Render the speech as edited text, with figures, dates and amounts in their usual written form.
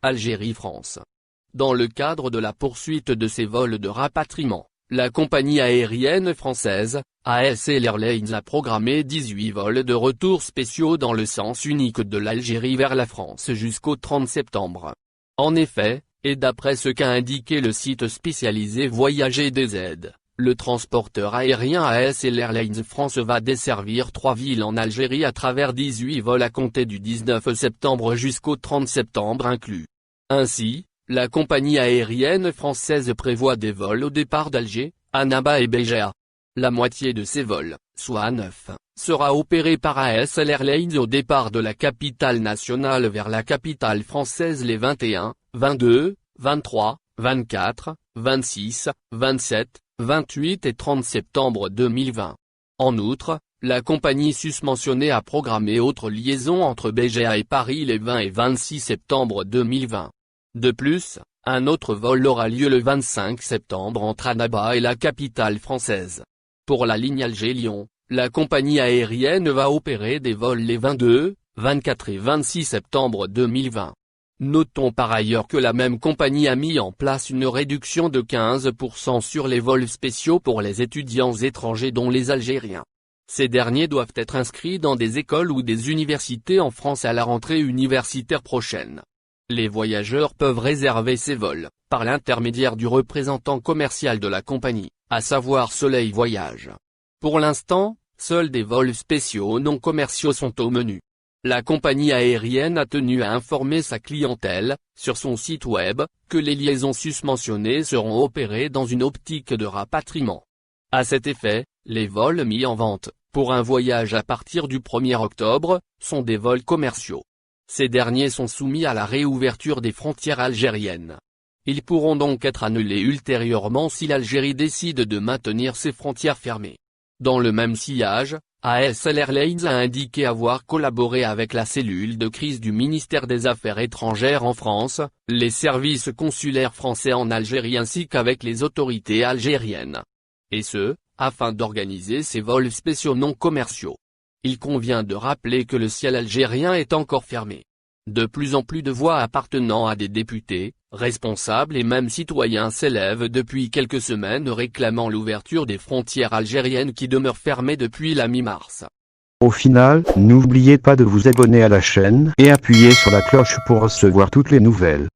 Algérie-France. Dans le cadre de la poursuite de ces vols de rapatriement, la compagnie aérienne française, ASL Airlines a programmé 18 vols de retour spéciaux dans le sens unique de l'Algérie vers la France jusqu'au 30 septembre. En effet, et d'après ce qu'a indiqué le site spécialisé Voyager DZ, le transporteur aérien ASL Airlines France va desservir 3 villes en Algérie à travers 18 vols à compter du 19 septembre jusqu'au 30 septembre inclus. Ainsi, la compagnie aérienne française prévoit des vols au départ d'Alger, Annaba et Béja. La moitié de ces vols, soit 9, sera opérée par ASL Airlines au départ de la capitale nationale vers la capitale française les 21, 22, 23, 24, 26, 27, 28 et 30 septembre 2020. En outre, la compagnie susmentionnée a programmé autres liaisons entre Béja et Paris les 20 et 26 septembre 2020. De plus, un autre vol aura lieu le 25 septembre entre Annaba et la capitale française. Pour la ligne Alger-Lyon, la compagnie aérienne va opérer des vols les 22, 24 et 26 septembre 2020. Notons par ailleurs que la même compagnie a mis en place une réduction de 15% sur les vols spéciaux pour les étudiants étrangers dont les Algériens. Ces derniers doivent être inscrits dans des écoles ou des universités en France à la rentrée universitaire prochaine. Les voyageurs peuvent réserver ces vols, par l'intermédiaire du représentant commercial de la compagnie, à savoir Soleil Voyage. Pour l'instant, seuls des vols spéciaux non commerciaux sont au menu. La compagnie aérienne a tenu à informer sa clientèle, sur son site web, que les liaisons susmentionnées seront opérées dans une optique de rapatriement. À cet effet, les vols mis en vente, pour un voyage à partir du 1er octobre, sont des vols commerciaux. Ces derniers sont soumis à la réouverture des frontières algériennes. Ils pourront donc être annulés ultérieurement si l'Algérie décide de maintenir ses frontières fermées. Dans le même sillage, ASL Airlines a indiqué avoir collaboré avec la cellule de crise du ministère des Affaires étrangères en France, les services consulaires français en Algérie ainsi qu'avec les autorités algériennes. Et ce, afin d'organiser ces vols spéciaux non commerciaux. Il convient de rappeler que le ciel algérien est encore fermé. De plus en plus de voix appartenant à des députés, responsables et même citoyens s'élèvent depuis quelques semaines réclamant l'ouverture des frontières algériennes qui demeurent fermées depuis la mi-mars. Au final, n'oubliez pas de vous abonner à la chaîne et appuyer sur la cloche pour recevoir toutes les nouvelles.